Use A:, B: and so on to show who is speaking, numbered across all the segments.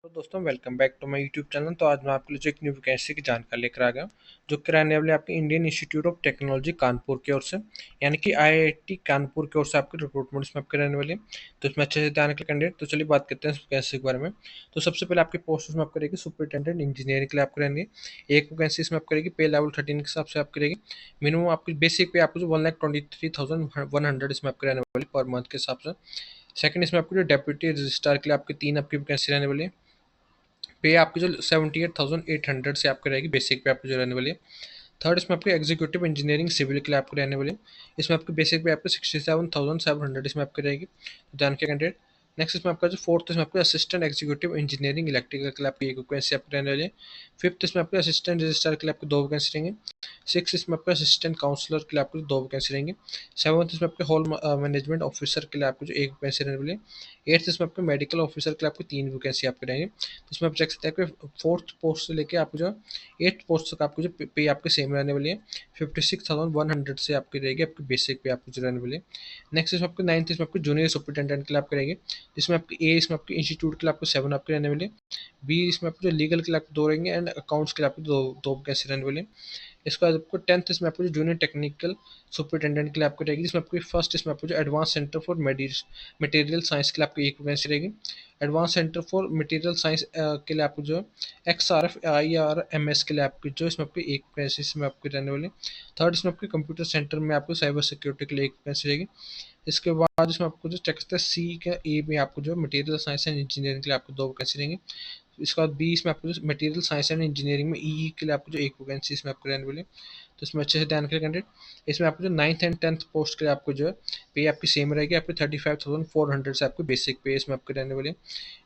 A: तो दोस्तों welcome back to my YouTube channel. तो आज मैं आपके लिए जो एक न्यू वैकेंसी की जानकारी लेकर आ गया हूं, जो कि रहने वाली आपके Indian institute of technology Kanpur की ओर से, यानी कि आईआईटी कानपुर की ओर से आपकी रिक्रूटमेंट इसमें आपके रहने वाली है। तो इसमें अच्छे से ध्यान रखिए कैंडिडेट। तो चलिए बात करते हैं इस वैकेंसी के बारे में। तो सबसे पहले आपकी पोस्ट इसमें आपको रहेगी सुपरिटेंडेंट इंजीनियरिंग के लिए आपको रहनी है। एक वैकेंसी इसमें आपको रहेगी पे लेवल 13 के हिसाब से आपकी रहेगी। मिनिमम आपकी बेसिक पे आपको जो 1,23,100 इसमें आपके रहने वाली पर मंथ के हिसाब से। सेकंड इसमें आपको जो डेप्यूटी रजिस्ट्रार के लिए आपकी 3 आपकी वैकेंसी रहने वाली है। पे आपकी जो 78,800 से आपकी रहेगी बेसिक पे आपकी जो रहने वाली है। थर्ड इसमें आपकी एग्जीक्यूटिव इंजीनियरिंग सिविल के लिए आपको रहने वाली है। इसमें आपकी बेसिक पे आपको 67,700 इसमें आपकी रहेगी। तो ध्यान के कैंडिडेट। नेक्स्ट इसमें आपका जो फोर्थ इसमें आपको असिस्टेंट एग्जीक्यूटिव इंजीनियरिंग इलेक्ट्रिकल के लिए आपकी एक वैकेंसी आपको रहने वाली है। फिफ्थ इसमें आपके असिस्टेंट रजिस्ट्रार के लिए आपको 2 वैकेंसी रहेंगे। सिक्स इसमें आपका असिस्टेंट काउंसलर के लिए आपको 2 वैकेंसी रहेंगे। सेवंथ इसमें आपके हॉल मैनेजमेंट ऑफिसर के लिए आपको जो एक वैकेंसी रहने वाली है। एट्थ इसमें आपके मेडिकल ऑफिसर के लिए आपको 3 वैकेंसी आपके रहेंगे। तो इसमें आप चेक सकते हैं कि फोर्थ पोस्ट से लेके आपको जो एट्थ पोस्ट तक आपको जो पे आपके सेम रहने वाली है। 56,100 से आपकी रहेगी आपकी बेसिक पे आपकी जो रहने वाली है। नेक्स्ट इसमें आपको नाइन्थ इसमें आपको जूनियर सुपरिटेंडेंट के लिए आपकी रहेगी। जिसमें आपकी ए इसमें आपके इंस्टीट्यूट के लिए आपको 7 आपके रहने वाली है। बी इसमें आपको जो लीगल के लिए आपको 2 रहेंगे एंड अकाउंट्स के लिए आपको दो दो कैसे रहने वाले हैं। इसके बाद आपको टेंथ इसमें आपको जो जूनियर टेक्निकल सुपरिटेंडेंट के लिए आपको रहेगी। जिसमें आपको फर्स्ट इसमें आपको जो advance centre for material science के लिए आपको एक वैकेंसी रहेगी। Advance centre for material science के लिए आपको जो XRF IRMS के लिए आपकी जो इसमें आपकी एक वैकेंसी इसमें आपकी रहने वाली। थर्ड इसमें आपके कंप्यूटर सेंटर में आपको साइबर सिक्योरिटी के लिए एक वैकेंसी रहेगी। इसके बाद इसमें आपको जो चेक सकते हैं सी का ए में आपको जो मटेरियल साइंस एंड इंजीनियरिंग के लिए आपको 2 वैकेंसी रहेंगी। इसके बाद बी इसमें आपको जो मटेरियल साइंस एंड इंजीनियरिंग में ई के लिए आपको जो एक वैकेंसी इसमें आपको रहने वाली है। तो इसमें अच्छे से ध्यान रखिए कैंडिडेट। इसमें आपको जो नाइन्थ एंड टेंथ पोस्ट के लिए आपको जो है पे आपकी सेम रहेगी। आपकी 35,400 से आपको बेसिक पे इसमें आपको रहने वाली है।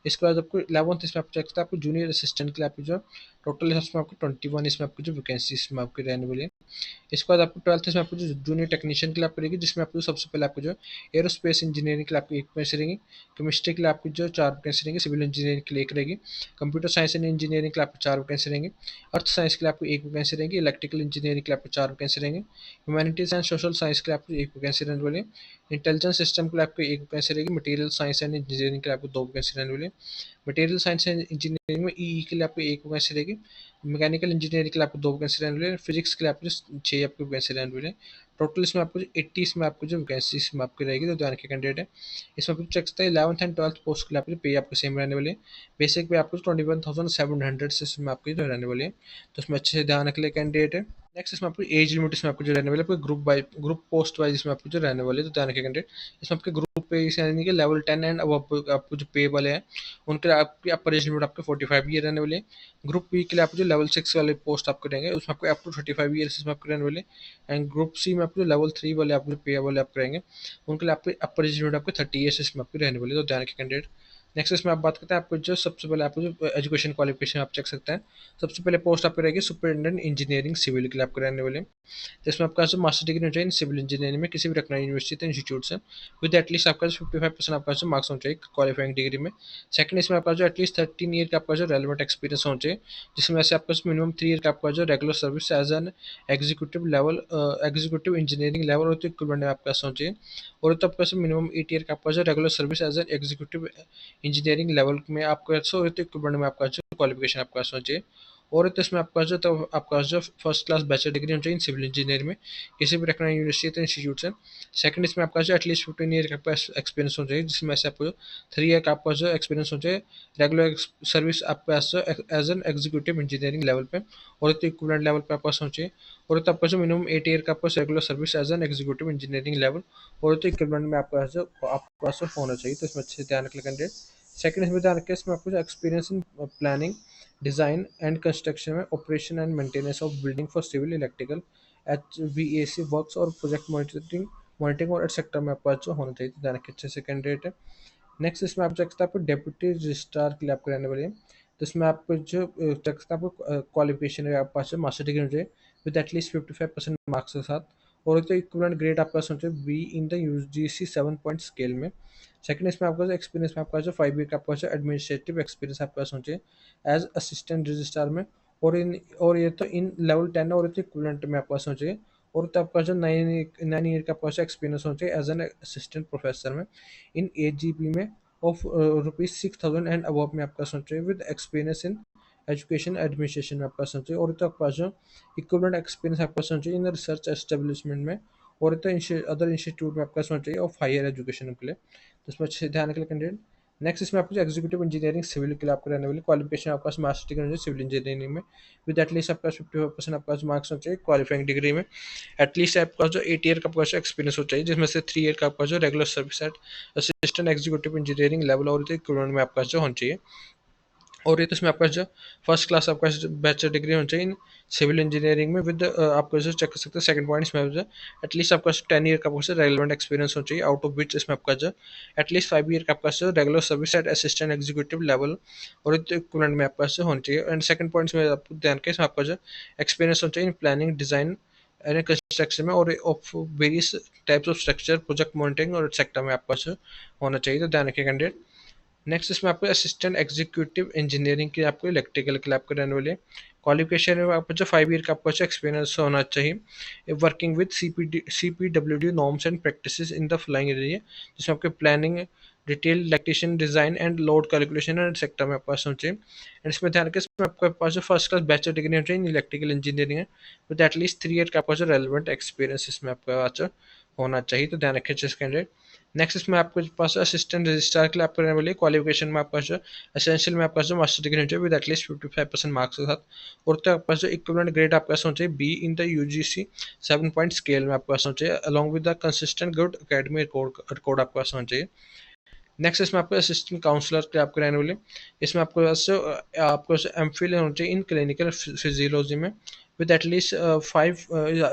A: इसके बाद आपको 11th इसमें आपको चेक सकते हैं आपको जूनियर असिस्टेंट के लिए आपको जो टोटल इसमें आपको 21 इसमें आपको जो वैकेंसी इसमें आपकी रहने वाली है। इसके बाद आपको 12th में आपको जो जूनियर टेक्नीशियन के लिए आपको रहेगी। जिसमें आपको सबसे पहले आपको जो एरोस्पेस इंजीनियरिंग के लिए आपको एक वैकेंसी रहेगी। केमिस्ट्री के लिए आपको जो 4 वैकेंसी रहेंगे। सिविल इंजीनियरिंग के लिए एक रहेगी। कंप्यूटर साइंस एंड इंजीनियरिंग के लिए आपको 4 वैकेंसी रहेंगे। अर्थ साइंस के लिए आपको एक वैकेंसी रहेगी। इलेक्ट्रिकल इंजीनियरिंग के लिए आपको 4 वैकेंसी रहेंगे। ह्यूमैनिटीज एंड सोशल साइंस के लिए आपको एक वैकेंसी रहने वाली है। इंटेलिजेंस सिस्टम के लिए आपको एक वैकेंसी रहेगी। मटेरियल साइंस एंड इंजीनियरिंग के लिए आपको 2 वैकेंसी रहने वाली है। मटेरियल साइंस एंड इंजीनियरिंग में ई के लिए आपको एक वैकेंसी रहेगी। मैकेनिकल इंजीनियरिंग के लिए आपको 2 वैकेंसी रहने वाली है। फिजिक्स के लिए आपको 6 आपको वैकेंसी रहने वाली है। टोटल इसमें आपको 80 इसमें आपको जो वैकेंसी इसमें आपकी रहेगी। तो ध्यान के कैंडिडेट है। इसमें आप चेक सकते हैं 11th एंड 12th पोस्ट के लिए आपको पे आपको सेम रहने वाली है। बेसिक पे आपको 21,700 से इसमें आपकी जो रहने वाली है। तो उसमें अच्छे से ध्यान रख ले कैंडिडेट है। नेक्स्ट इसमें आपको एज लिमिट इसमें आपको जो रहने वाली है आपको ग्रुप पोस्ट वाइज इसमें आपको जो रहने वाली है। तो ध्यान रखिए कैंडिडेट। इसमें आपके ग्रुप पे यानी कि लेवल 10 एंड अब आपको जो पे वाले हैं उनके लिए आपकी अपर एज लिमिट आपके 45 ईयर रहने वाली है। ग्रुप बी के लिए आपको जो लेवल 6 वाले पोस्ट आपको रहेंगे उसमें आपको अप टू 35 ईयर्स इसमें आपको रहने वाले। एंड ग्रुप सी में आपको जो लेवल 3 वाले आपको पे वाले आप रहेंगे उनके लिए आपके अपर एज लिमिट आपको 30 ईयर्स इसमें आपकी रहने वाली है। तो ध्यान रखिए कैंडिडेट। नेक्स्ट इसमें आप बात करते हैं आपको जो सबसे पहले आपको जो एजुकेशन क्वालिफिकेशन आप चेक सकते हैं। सबसे पहले पोस्ट आपकी रहेगी सुपरिटेंडेंट इंजीनियरिंग सिविल के लिए आपको रहने वाले। जिसमें आपका जो मास्टर डिग्री होनी चाहिए सिविल इंजीनियरिंग में किसी भी रखना यूनिवर्सिटी इंस्टीट्यूट से विद एटलीस्ट आपका जो 55% आपका जो मार्क्स होना चाहिए क्वालिफाइंग डिग्री में। सेकंड इसमें आपका जो एटलीस्ट 13 ईयर का आपका जो रेलिवेंट एक्सपीरियंस होना चाहिए। जिसमें से आपका मिनिमम 3 ईयर का आपका जो regular service as an executive level executive engineering level और तो इक्विवेलेंट में आपका होना चाहिए। और तो आपका मिनिमम 8 ईयर का आपका जो regular service as an executive engineering level में आपका और तो इक्विवेलेंट में आपका जो क्वालिफिकेशन आपका होना चाहिए। और तो इसमें आपका जो तो आपका जो फर्स्ट क्लास बैचलर डिग्री होनी चाहिए सिविल इंजीनियरिंग में किसी भी रखना यूनिवर्सिटी इंस्टीट्यूट से। सेकंड इसमें आपका जो एटलीस्ट 15 ईयर का एक्सपीरियंस होना चाहिए। जिसमें से आपको 3 ईयर का आपका जो एक्सपीरियंस होना चाहिए रेगुलर सर्विस आपका as an executive engineering level पे और तो इक्विवेलेंट लेवल पे आपका होना चाहिए। और तो आपका जो मिनिमम 8 ईयर का आपका regular service as an executive engineering level और तो इक्विवेलेंट में आपका जो आपका होना चाहिए। तो इसमें अच्छे से ध्यान रख लें कैंडिडेट। सेकंड इसमें ध्यान रखें इसमें आपको जो experience in planning design and construction में operation and maintenance of building for civil electrical HVAC works और प्रोजेक्ट मॉनिटरिंग और एटसेट्रा में आपका जो होना चाहिए। तो ध्यान रखें अच्छे से कैंडिडेट है। नेक्स्ट इसमें आप चेक सकते हैं आपको डेप्यूटी रजिस्ट्रार के लिए आपको रहने वाली है। तो इसमें आपको जो चेक सकते हैं आपको क्वालिफिकेशन है आपके पास मास्टर डिग्री होनी चाहिए विद एटलीस्ट 55% मार्क्स के साथ। और तो इक्विवेलेंट ग्रेड आपका होना चाहिए be in the UGC 7 point scale में। सेकंड इसमें आपका जो एक्सपीरियंस में आपका जो 5 ईयर का आपका जो एडमिनिस्ट्रेटिव एक्सपीरियंस आपका होना चाहिए एज असिस्टेंट रजिस्ट्रार में। और ये तो इन लेवल 10 और तो इक्विवेलेंट में आपका होना चाहिए। और तो आपका जो 9 ईयर का आपका एक्सपीरियंस होना चाहिए एज एन असिस्टेंट प्रोफेसर में इन AGP में। ऑफ ₹6,000 एंड अबव में आपका सोच चाहिए with experience in education administration में आपका सोच चाहिए, और तो आपका जो इक्वलेंट एक्सपीरियंस आपका सोच चाहिए इन रिसर्च एस्टेब्लिशमेंट में, और तो अदर इंस्टीट्यूट में आपका सोच चाहिए ऑफ हायर एजुकेशन के लिए। तो इसमें अच्छे से ध्यान रखने कैंडिडेट। नेक्स्ट इसमें आपको एग्जीक्यूटिव इंजीनियरिंग सिविल के लिए आपको रहने वाली क्वालिफिकेशन आपका मास्टर डिग्री होनी चाहिए सिविल इंजीनियरिंग में, विद एटलीस्ट आपका 55% आपका मार्क्स होना चाहिए क्वालिफाइंग डिग्री में। एटलीस्ट आपका जो 8 ईयर का आपका एक्सपीरियंस हो चाहिए, जिसमें से 3 ईयर का आपका जो regular service eight assistant executive engineering level और इक्विवेलेंट में आपका जो होना चाहिए। और ये तो इसमें आपका जो फर्स्ट क्लास आपका बैचलर डिग्री होनी चाहिए इन सिविल इंजीनियरिंग में, विद आपको जो चेक कर सकते हैं सेकंड पॉइंट इसमें जो एटलीस्ट आपका 10 ईयर का आपका रेलेवेंट एक्सपीरियंस होना चाहिए, आउट ऑफ विच इसमें आपका जो एटलीस्ट 5 ईयर का आपका जो regular service eight assistant executive level और इक्विवेलेंट में आपका जो होना चाहिए। एंड सेकंड पॉइंट में आपको ध्यान के इसमें आपका जो एक्सपीरियंस होना चाहिए इन प्लानिंग डिजाइन एंड कंस्ट्रक्शन में और of various types of structure project monitoring और सेक्टर में आपका जो होना चाहिए। तो ध्यान रखिए कैंडिडेट। नेक्स्ट इसमें आपको असिस्टेंट एग्जीक्यूटिव इंजीनियरिंग की आपको इलेक्ट्रिकल के लिए आपको रहने वाली क्वालिफिकेशन में आपको जो 5 ईयर का आपको एक्सपीरियंस होना चाहिए working with CPWD norms and practices in the flying area, जिसमें आपके planning detail electrician design and load calculation and sector में आपका होना चाहिए। एंड इसमें ध्यान रखें इसमें आपके पास जो फर्स्ट क्लास बैचलर डिग्री होनी चाहिए इलेक्ट्रिकल इंजीनियरिंग है, विद एटलीस्ट 3 ईयर का आपका जो रेलिवेंट एक्सपीरियंस इसमें आपका पास होना चाहिए। तो ध्यान रखें जिस कैंडिडेट। नेक्स्ट इसमें आपके पास असिस्टेंट रजिस्ट्रार के लिए आपको रहने वाली क्वालिफिकेशन में आपका जो एसेंशियल में आपका जो मास्टर डिग्री होनी चाहिए विद एटलीस्ट 55% मार्क्स के साथ, और तो आपका जो इक्विवेलेंट ग्रेड आपका होना चाहिए be in the UGC 7 point scale में आपका होना चाहिए along with the consistent good academy record आपका होना चाहिए। नेक्स्ट इसमें आपको असिस्टेंट काउंसलर के आपको रहने वाले इसमें आपको आपको एमफिल होना चाहिए इन क्लिनिकल फिजियोलॉजी में, with at least 5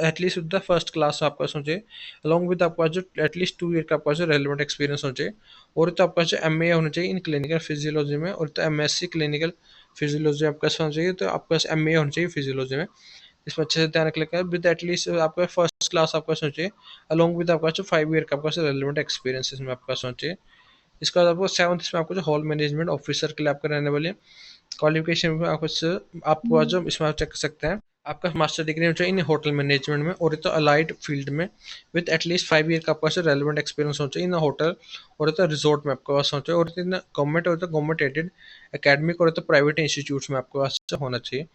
A: at least with the first class आपका होना चाहिए अलॉन्ग विद आपका जो एटलीस्ट 2 ईयर का आपका जो रेलिवेंट एक्सपीरियंस होना चाहिए, और तो आपका जो MA होना चाहिए इन क्लिनिकल फिजियोलॉजी में, और तो MSc क्लिनिकल फिजियोलॉजी आपका होना चाहिए, तो आपका MA होना चाहिए फिजियोलॉजी में। इसमें अच्छे से ध्यान रख लेकर विद एटलीस्ट आपका फर्स्ट क्लास आपका होना चाहिए अलॉन्ग विद आपका जो 5 ईयर का आपका रेलिवेंट एक्सपीरियंस इसमें आपका होना चाहिए। इसके बाद आपको सेवंथ इसमें आपको जो हॉल मैनेजमेंट ऑफिसर के लिए आपका रहने वाले क्वालिफिकेशन में आपको जो इसमें आप चेक कर सकते हैं आपका मास्टर डिग्री होना चाहिए इन होटल मैनेजमेंट में, और तो अलाइड फील्ड में, विद एटलीस्ट 5 ईयर का आपका रेलिवेंट एक्सपीरियंस होना चाहिए इन होटल और तो रिजॉर्ट में आपके पास होना चाहिए, और इन गवर्नमेंट और तो गवर्नमेंट एडेड एकेडमिक और तो प्राइवेट इंस्टीट्यूट्स में आपके पास होना चाहिए।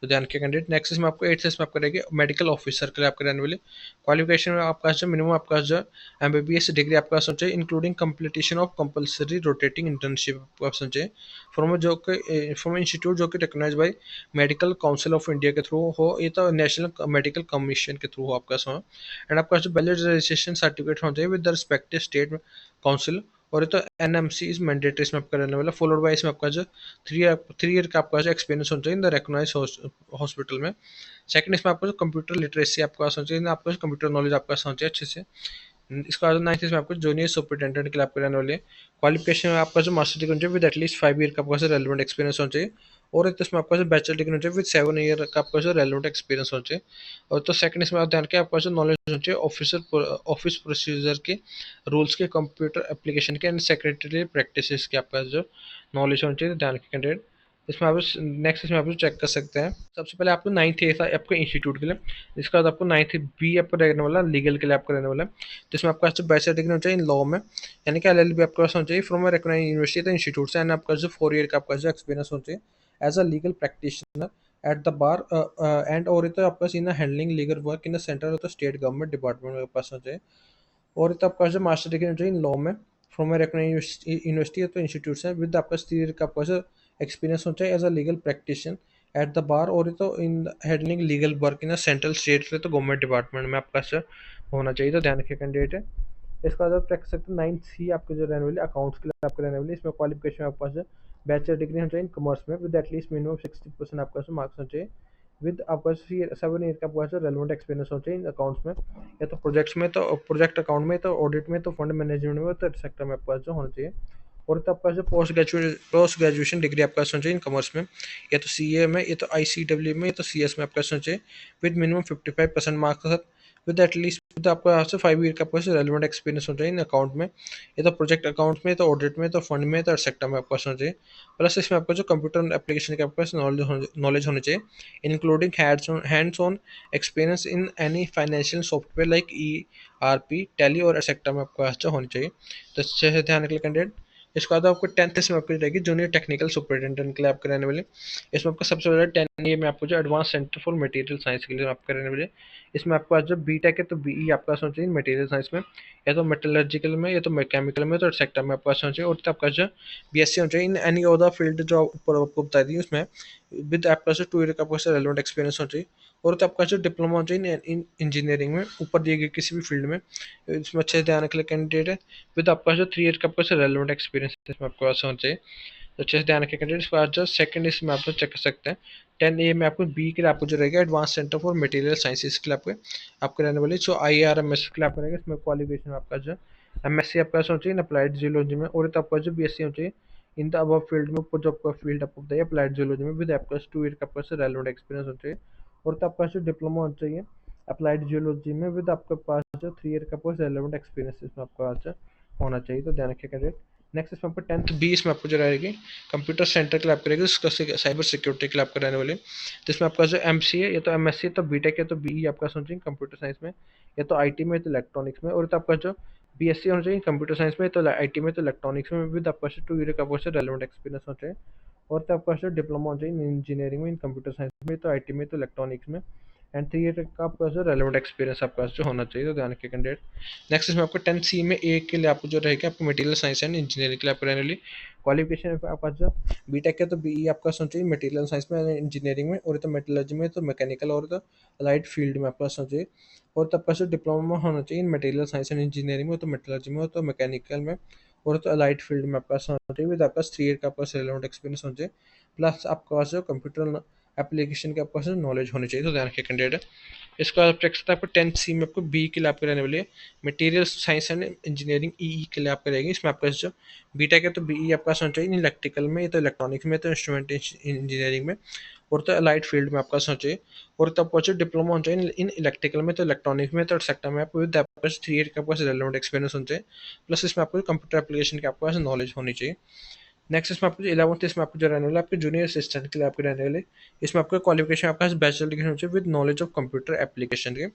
A: तो ध्यान के कैंडिडेट। नेक्स्ट इसमें आपको 8th इसमें आपको रहेगी मेडिकल ऑफिसर के लिए आपके रहने वाले क्वालिफिकेशन में आपका जो मिनिमम आपका जो MBBS डिग्री आपका होना चाहिए including completion of compulsory rotating internship आपका होना चाहिए फ्रॉम इंस्टीट्यूट जो कि recognise by medical council of India के थ्रू हो, ये तो नेशनल मेडिकल कमीशन के थ्रू हो आपका सो। एंड आपका जो वैलिड रजिस्ट्रेशन सर्टिफिकेट होना चाहिए with the respective state council, और ये तो NMC इज मैंडेटरी इसमें आपका रहने वाला, फॉलोड बाय इसमें आपका जो 3 ईयर का आपका जो एक्सपीरियंस होना चाहिए इन द रिकॉग्नाइज हॉस्पिटल में। सेकंड इसमें आपको जो कंप्यूटर लिटरेसी आपका होना चाहिए, आपका कंप्यूटर नॉलेज आपका होना चाहिए अच्छे से। इसके बाद 9th इसमें आपको जूनियर सुपरिटेंडेंट के लिए आपको रहने वाले क्वालिफिकेशन में आपका जो मास्टर डिग्री होना चाहिए विद एटलीस्ट 5 ईयर का आपका रेलिवेंट एक्सपीरियंस होना चाहिए, और एक तो इसमें आपका जो बैचलर डिग्री होना चाहिए विद 7 ईयर का आपका जो रेलिवेंट एक्सपीरियंस होना चाहिए, और तो सेकंड इसमें आप ध्यान के आपका जो नॉलेज होना चाहिए ऑफिस प्रोसीजर के रूल्स के कंप्यूटर एप्लीकेशन के एंड सेक्रेटरी प्रैक्टिसेस के आपका जो नॉलेज होना चाहिए। ध्यान के कैंडिडेट। इसमें आप नेक्स्ट इसमें आप चेक कर सकते हैं सबसे पहले आपको 9th ए था आपके इंस्टीट्यूट के लिए, इसके बाद आपको 9th B आपको रहने वाला लीगल के लिए आपको रहने वाला है, जिसमें आपका बैचलर डिग्री होना चाहिए इन लॉ में, यानी कि LLB आपके पास होना चाहिए फ्रॉम रिकॉग्नाइज्ड यूनिवर्सिटी या इंस्टीट्यूट से, एंड आपका जो 4 ईयर का आपका जो एक्सपीरियंस होना चाहिए as a legal practitioner at the bar and, और तो आपका in handling legal work in central और स्टेट गवर्नमेंट डिपार्टमेंट में पास होना चाहिए, और तो आपका जो मास्टर डिग्री होना चाहिए इन लॉ में फ्रॉम रिकॉग्नाइज्ड यूनिवर्सिटी या तो इंस्टीट्यूट से, विद आपका 3 ईयर का आपका जो एक्सपीरियंस होना चाहिए as a legal practitioner at the bar, और ये तो in handling legal work in central state तो गवर्नमेंट डिपार्टमेंट में आपका सर होना चाहिए। तो ध्यान रखिए कैंडिडेट है। इसके बाद आप चेक कर सकते हैं 9th C आपके जो रहने वाले अकाउंट्स के लिए आपके रहने वाले, इसमें क्वालिफिकेशन आपके पास है बैचलर डिग्री होना चाहिए इन कॉमर्स में विद एटलीस्ट मिनिमम 60% आपका मार्क्स होना चाहिए, विद आपका 7 ईयर का आपका रेलिवेंट एक्सपीरियंस होना चाहिए इन अकाउंट्स में, या तो प्रोजेक्ट्स में तो प्रोजेक्ट अकाउंट में तो ऑडिट में तो फंड मैनेजमेंट में तो सेक्टर में आपका जो होना चाहिए, और तो आपका जो पोस्ट ग्रेजुएशन डिग्री आपका होना चाहिए इन कॉमर्स में, या तो CA में या तो ICW में या तो CS में आपका होना चाहिए विद मिनिमम 55% मार्क्स के साथ, विद एटलीस्ट विद आपका यहाँ से 5 ईयर का आपका रेलिवेंट एक्सपीरियंस होना चाहिए इन अकाउंट में, या तो प्रोजेक्ट अकाउंट में तो ऑडिट में तो फंड में तो सेक्टर में आपका होना चाहिए, प्लस इसमें आपका जो कंप्यूटर एप्लीकेशन के आपके पास नॉलेज होनी चाहिए including hands on experience in any financial software like ERP tally और सेक्टर में आपका अच्छा होनी चाहिए। तो अच्छे से ध्यान रखिए कैंडिडेट। इसके बाद आपको 10th इसमें आपको रहेगी जूनियर टेक्निकल सुपरिटेंडेंट के लिए आपके रहने वाले। इसमें आपका सबसे पहले 10 ये में आपको जो advance centre for material science के लिए आपके रहने वाले। इसमें आपको आज जो बीटेक है तो बीई आपका सोचिए मटेरियल साइंस में, या तो मेटलर्जिकल में, या तो मैकेनिकल में, तो सेक्टर में आपका सोचिए। और तो आपका जो बीएससी होना चाहिए इन एनी अदर फील्ड जो ऊपर आपको बता दी उसमें, विद आपका जो 2 ईयर का आपका रेलेवेंट एक्सपीरियंस होना चाहिए। और तो आपका जो डिप्लोमा होना चाहिए इन इंजीनियरिंग में ऊपर दिए गए किसी भी फील्ड में, इसमें अच्छे से ध्यान रखने कैंडिडेट है। विद आपका जो 3 ईयर का आपका रेलेवेंट एक्सपीरियंस इसमें आपके पास होना चाहिए। तो अच्छे से ध्यान रखें कैंडिडेट। इसके बाद जो सेकंड इसमें आप चेक कर सकते हैं 10A में आपको बी के लिए आपको जो रहेगा advance centre for material sciences के लिए आपके रहने वाली जो IRMS के लिए आपका रहेगा। इसमें क्वालिफिकेशन आपका जो MSc आपका होना चाहिए अप्लाइड जियोलॉजी में, और तो आपका जो BSc होना चाहिए इन द अबव फील्ड में। ऊपर जो आपका फील्ड आपको बताइए अप्लाइड जियोलॉजी में, विद आपका 2 ईयर का आपका रेलेवेंट एक्सपीरियंस होना चाहिए। और तो आपका जो डिप्लोमा होना चाहिए अप्लाइड जियोलॉजी में, विद आपके पास जो 3 ईयर का आपका रेलेवेंट एक्सपीरियंस इसमें आपका आज होना चाहिए। तो ध्यान रखिए कैंडिडेट। नेक्स्ट इसमें आपको 10th बी इसमें आपको जो रहेगी कंप्यूटर सेंटर के लिए आप करेगी, उसका साइबर सिक्योरिटी के लिए आपका रहने वाले। जिसमें आपका जो MCA या तो MSc तो बीटेक या तो BE आपका सोचिए कंप्यूटर साइंस में, या तो IT में, या तो इलेक्ट्रॉनिक्स में। और तो आपका जो BSc होना चाहिए कंप्यूटर साइंस में, तो IT में, तो इलेक्ट्रॉनिक्स में, विद आपका 2 ईयर का आपका रेलेवेंट एक्सपीरियंस होना चाहिए। और तो आपका जो डिप्लोमा होना चाहिए इंजीनियरिंग में, इन कंप्यूटर साइंस में, तो IT में, तो इलेक्ट्रॉनिक्स में। एंड 3 ईयर का आपका जो रेलेवेंट एक्सपीरियंस आपका जो होना चाहिए। तो ध्यान रखिए कैंडिडेट। नेक्स्ट इसमें आपको 10C में ए के लिए आपको जो रहेगा आपको मटेरियल साइंस एंड इंजीनियरिंग के लिए आपको रहने वाली क्वालिफिकेशन आपका जो बीटेक है तो BE आपका सोचिए मटेरियल साइंस में, इंजीनियरिंग में, और तो मेटलर्जी में, तो मैकेनिकल, और तो अलाइड फील्ड में आपका सोचिए। और तब का जो डिप्लोमा होना चाहिए मटेरियल साइंस एंड इंजीनियरिंग में, तो मेटलर्जी में, तो मैकेनिकल में, और तो अलाइड फील्ड में आपका होना चाहिए। विद आपका 3 ईयर का आपका रेलेवेंट एक्सपीरियंस होना चाहिए, प्लस आपके पास जो कंप्यूटर एप्लीकेशन के आपका नॉलेज होनी चाहिए। तो ध्यान रखिए कैंडिडेट। इसका आप चेक सकते हैं आपको 10C में आपको बी के लिए आपके रहने वाली है मटेरियल साइंस एंड इंजीनियरिंग ई के लिए आपका रहेगी। इसमें आपका जो बीटेक है तो BE आपका होना चाहिए इलेक्ट्रिकल में, तो इलेक्ट्रॉनिक्स में, तो इंस्ट्रूमेंट इंजीनियरिंग में, और तो अलाइड फील्ड में आपका होना चाहिए। और तब आपका डिप्लोमा होना चाहिए इन इलेक्ट्रिकल में, तो इलेक्ट्रॉनिक्स में, तो सेक्टर में आपको विद आपका 3 ईयर का आपका रेलेवेंट एक्सपीरियंस होना चाहिए, प्लस इसमें आपको कंप्यूटर एप्लीकेशन के आपके पास नॉलेज होनी चाहिए। नेक्स्ट इसमें आपको 11th इसमें आपको जो रहने वाला आपके जूनियर असिस्टेंट के लिए आपके रहने वाले। इसमें आपका क्वालिफिकेशन आपका बैचलर डिग्री होनी चाहिए with knowledge of computer application के।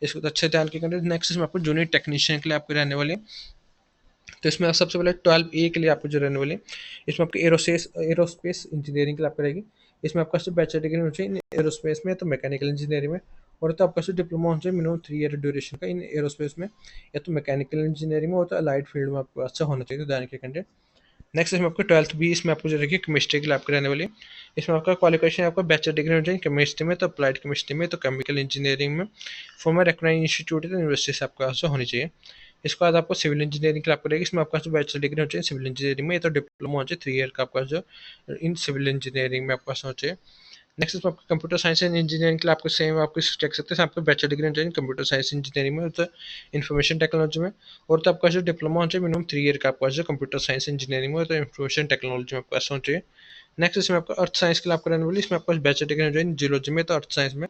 A: इसको तो अच्छे ध्यान के करते। नेक्स्ट इसमें आपको जूनियर टेक्नीशियन के लिए आपके रहने वाले। तो इसमें आप सबसे पहले 12A के लिए आपको जो रहने वाले, इसमें आपके एरोस्पेस इंजीनियरिंग के लिए आपको रहेगी। इसमें आपका सिर्फ बैचलर डिग्री होनी चाहिए एरोस्पेस में, तो मैकेनिकल इंजीनियरिंग में, और तो आपका सिर्फ डिप्लोमा होना चाहिए मिनिमम 3 ईयर ड्यूरेशन का इन एरोस्पेस में, या तो मैकेनिकल इंजीनियरिंग में, और तो अलाइड फील्ड में आपको अच्छा होना चाहिए। तो ध्यान के कंटेंट। नेक्स्ट इसमें आपको 12th बी इसमें आपको जो रखिए केमिस्ट्री के लिए आपके रहने वाली। इसमें आपका क्वालिफिकेशन आपका बैचलर डिग्री होनी चाहिए केमिस्ट्री में, तो अप्लाइड केमिस्ट्री में, तो केमिकल इंजीनियरिंग में, फॉर्मर रिकॉग्नाइज्ड इंस्टीट्यूट यूनिवर्सिटी से आपका जो होनी चाहिए। इसके बाद आपको सिविल इंजीनियरिंग के लिए आपको रहेगी। इसमें आपका जो बैचलर डिग्री होनी चाहिए सिविल इंजीनियरिंग में, तो डिप्लोमा होना चाहिए 3 ईयर का आपका जो इन सिविल इंजीनियरिंग में आपका होना चाहिए। नेक्स्ट इसमें आपको कंप्यूटर साइंस एंड इंजीनियरिंग के लिए आपको सेम आपको चेक सकते हैं आपको बैचलर डिग्री होनी चाहिए कंप्यूटर साइंस इंजीनियरिंग में, तो इन्फॉर्मेशन टेक्नोलॉजी में, और तो आपका जो डिप्लोमा होना चाहिए मिनिमम 3 ईयर का आपका जो कंप्यूटर साइंस इंजीनियरिंग में, तो इन्फॉर्मेशन टेक्नोलॉजी में आपका होना चाहिए। नेक्स्ट इसमें आपका अर्थ साइंस के लिए आपको रहने वाली। इसमें आपका बैचलर डिग्री हो जाए जियोलॉजी में, तो अर्थ साइंस में,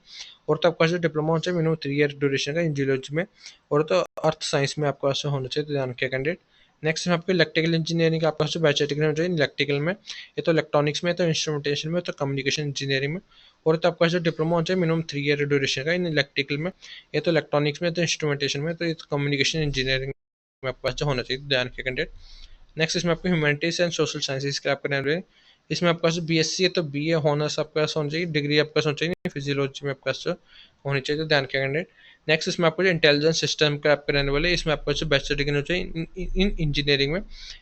A: और तो आपका जो डिप्लोमा होना चाहिए मिनिमम 3 ईयर ड्यूरेशन का इन जियोलॉजी में, और तो अर्थ साइंस में आपका ऐसा होना चाहिए। तो ध्यान रखिए कैंडिडेट। नेक्स्ट में आपको इलेक्ट्रिकल इंजीनियरिंग का आपका जो बैचलर डिग्री हो जाए इलेक्ट्रिकल में, ये तो इलेक्ट्रॉनिक्स में, तो इंस्ट्रूमेंटेशन में, तो कम्युनिकेशन इंजीनियरिंग में, और तो आपका जो डिप्लोमा होना चाहिए मिनिमम 3 ईयर ड्यूरेशन का इन इलेक्ट्रिकल में, ये तो इलेक्ट्रॉनिक्स में, तो इंस्ट्रूमेंटेशन में, तो ये तो कम्युनिकेशन इंजीनियरिंग में आपका जो होना चाहिए। तो ध्यान रखिए कैंडिडेट। नेक्स्ट इसमें आपको ह्यूमैनिटीज एंड सोशल साइंसेज के आपका रहने। इसमें आपका जो BSc है तो BA हॉनर्स आपका होना चाहिए, डिग्री आपका होना चाहिए फिजियोलॉजी में आपका जो होनी चाहिए। तो ध्यान के कैंडिडेट। नेक्स्ट इसमें आपको जो इंटेलिजेंस सिस्टम का आपके रहने वाले, इसमें आपका जो बैचलर डिग्री होना चाहिए इन इंजीनियरिंग में,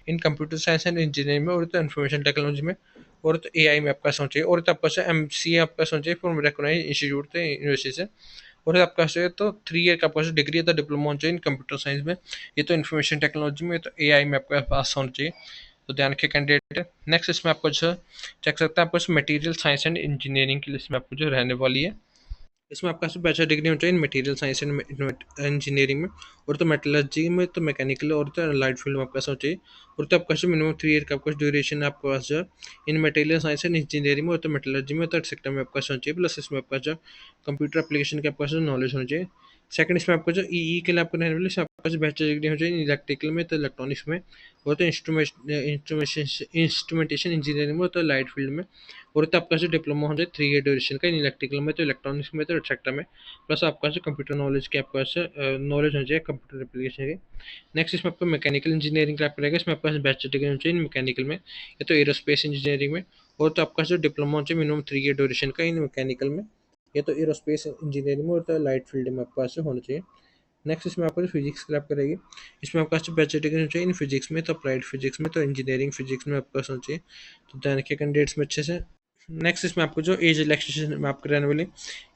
A: इन कंप्यूटर साइंस एंड इंजीनियरिंग में, और तो इन्फॉर्मेशन टेक्नोलॉजी में, और तो AI में आपका होना चाहिए, और तो आपका जो MCA आपका होना चाहिए फ्रॉम रिकॉग्नाइज्ड इंस्टीट्यूट थे यूनिवर्सिटी से, और आपका जो तो 3 ईयर का आपका डिग्री है तो डिप्लोमा होना चाहिए इन कंप्यूटर साइंस में, ये तो इन्फॉर्मेशन टेक्नोलॉजी में, तो AI में आपका पास होना चाहिए। तो ध्यान रखिए कैंडिडेट। नेक्स्ट इसमें आपको जो चेक सकते हैं आपको मटेरियल साइंस एंड इंजीनियरिंग के लिए इसमें आपको जो रहने वाली है। इसमें आपका बैचलर डिग्री होनी चाहिए इन मटेरियल साइंस एंड इंजीनियरिंग में, और तो मेटलर्जी में, तो मैकेनिकल, और तो लाइट फील्ड में आपका होना चाहिए। और तो आपका जो मिनिमम 3 ईयर का आपका ड्यूरेशन है आपके पास जो इन मटेरियल साइंस एंड इंजीनियरिंग में, और तो मेटलर्जी में, थर्ड सेक्टर में आपका होना चाहिए, प्लस इसमें आपका जो कंप्यूटर एप्लीकेशन के आपका जो नॉलेज होना चाहिए। सेकंड इसमें आपका जो ईई के लिए आपको रहने वाली, इसमें आपका जो बैचलर डिग्री हो जाए इलेक्ट्रिकल में तो इलेक्ट्रॉनिक्स में, और तो इंस्ट्रूमेंटेशन इंजीनियरिंग में तो लाइट फील्ड में, और तो आपका जो डिप्लोमा हो जाए 3 ईयर ड्यूरेशन का इन इलेक्ट्रिकल में तो इलेक्ट्रॉनिक्स में तो सेक्टर में, प्लस आपका जो कंप्यूटर नॉलेज के आपका नॉलेज हो जाए कंप्यूटर एप्लीकेशन की। नेक्स्ट इसमें आपको मैकेनिकल इंजीनियरिंग का रहेगा, इसमें आपका बैचलर डिग्री होनी चाहिए मैकेनिकल में या तो एरोस्पेस इंजीनियरिंग में, और तो आपका जो डिप्लोमा होना चाहिए मिनिमम 3 ईयर ड्यूरेशन का इन मैकेनिकल में या तो एरोस्पेस इंजीनियरिंग में, और तो लाइट फील्ड में आपके पास होना चाहिए। नेक्स्ट इसमें आपको जो फिजिक्स क्रैप करेगी, इसमें आपका जो बैचलर डिग्री होनी चाहिए इन फिजिक्स में तो अप्लाइड फिजिक्स में तो इंजीनियरिंग फिजिक्स में आपका होना चाहिए, तो ध्यान रखिए कैंडिडेट्स में अच्छे से। नेक्स्ट इसमें आपको जो एज रिलैक्सेशन में आपके रहने वाली,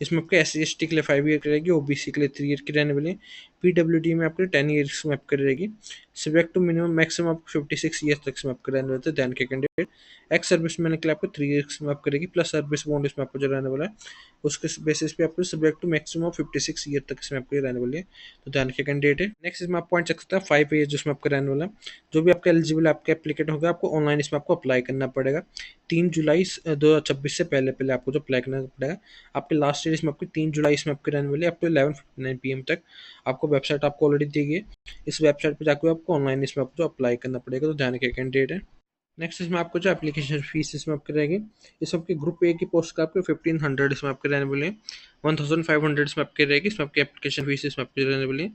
A: इसमें आपके SC/ST के लिए 5 ईयर की रहेगी, OBC के लिए 3 ईयर की रहने वाली, PWD में आपके 10 ईयर्स में आपके रहेगी, सब्जेक्ट टू मिनिमम मैक्सिमम आपको 56 ईयर्स तक में आपके रहने वाले थे, ध्यान के कैंडिडेट। एक्स सर्विस मैन के लिए आपको 3 ईयर्स में आपको रहेगी, प्लस सर्विस बॉन्ड इसमें आपको जो रहने वाला है उसके बेसिस पे आपको सब्जेक्ट टू मैक्सिमम 56 ईयर तक इसमें आपके रहने वाली है, तो ध्यान के कैंडिडेट है। नेक्स्ट इसमें आप पॉइंट चेक सकते हैं 5 ईयर जिसमें आपका रहने वाला है, जो भी आपका एलिजिबल आपका एप्लीकेट होगा आपको ऑनलाइन इसमें आपको अप्लाई करना पड़ेगा 3 जुलाई 2026 से पहले पहले आपको जो अप्लाई करना पड़ेगा। आपके लास्ट डेट इसमें आपकी 3 जुलाई इसमें आपके रहने वाली है, अप टू 11:59 PM तक। आपको वेबसाइट आपको ऑलरेडी दी गई है, इस वेबसाइट पर जाकर आपको ऑनलाइन इसमें आपको जो अप्लाई करना पड़ेगा, तो ध्यान के कैंडिडेट है। नेक्स्ट इसमें आपको जो एप्लीकेशन फीस इसमें आपकी रहेगी, इस आपके ग्रुप ए की पोस्ट का आपको 1500 इसमें आपके रहने वाले हैं, 1500 इसमें आपकी रहेगी, इसमें आपकी एप्लीकेशन फीस इसमें आपकी रहने वाली है।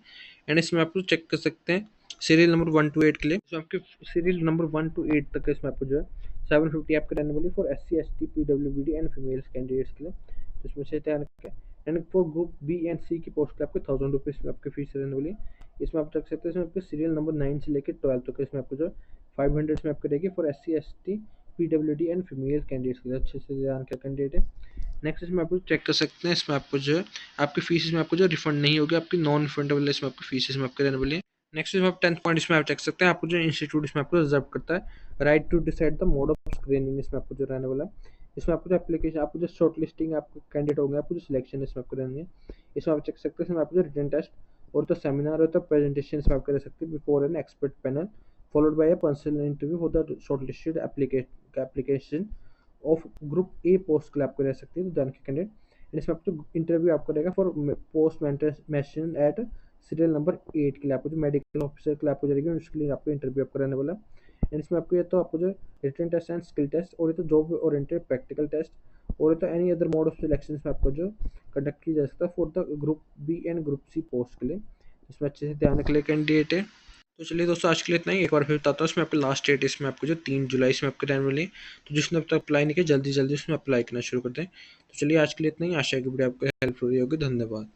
A: एंड इसमें आप चेक कर सकते हैं सीरियल नंबर 1 to 8 के लिए, इसमें आपके सीरियल नंबर 1 to 8 तक इसमें आपको जो है 750 आपके रहने वाली for SC/ST PWD and females candidates के लिए, तो इसमें से ध्यान रखें। And for group B and C की पोस्ट के आपके 1000 रुपीज़ में आपकी फीस रहने वाली है, इसमें आप देख सकते हैं इसमें आपके सीरियल नंबर 9 से लेकर 12 तक इसमें आपको जो 500 में आपको रहेगी for SC/ST PWD and female candidates के लिए, अच्छे से ध्यान का कैंडिडेट है। नेक्स्ट इसमें आप चेक कर सकते हैं, इसमें आपको जो है आपकी फीस में आपको जो रिफंड नहीं होगी, आपकी नॉन रिफंडेबल इसमें आपकी फीस इसमें आपके रहने वाली है। नेक्स्ट इसमें आप 10th पॉइंट इसमें आप चेक सकते हैं, आपको जो इंस्टीट्यूट इसमें आपको रिजर्व करता है right to decide the mode of screening, इसमें आपको जो रहने वाला है। इसमें आपको जो एप्लीकेशन आपको जो शॉर्ट लिस्टिंग आपको कैंडिडेट होंगे, आपको जो सिलेक्शन इसमें आपको रहनी है, इसमें आप चेक सकते हैं इसमें आपको जो रिटन टेस्ट और तो सेमिनार और तो प्रेजेंटेशन इसमें आप कर सकते हैं before an expert panel followed by a personal interview for the shortlisted application of group A post के लिए आपको रह सकती है, तो ध्यान के कैंडिडेट। इसमें आपको इंटरव्यू आपको रहेगा for post mention at serial number 8 के लिए, आपको जो मेडिकल ऑफिसर के लिए आपको जाएगी उसके लिए आपको इंटरव्यू आपको रहने वाला है। एंड इसमें आपको ये तो आपको जो written test and skill test और ये तो जॉब ओरिएंटेड प्रैक्टिकल टेस्ट और ये तो any other mode of selection में आपको जो कंडक्ट किया जा सकता है for the group B and group C post के लिए, इसमें अच्छे से ध्यान रख ले कैंडिडेट है। तो चलिए दोस्तों आज के लिए इतना ही, एक बार फिर बताता हूँ इसमें आपकी लास्ट डेट इसमें आपको जो 3 जुलाई इसमें आपके रहने वाली है, तो जिसने अब तक अप्लाई नहीं किया जल्दी जल्दी उसमें अप्लाई करना शुरू कर दें। तो चलिए आज के लिए इतना ही, आशा है कि वीडियो आपको हेल्पफुल रही होगी, धन्यवाद।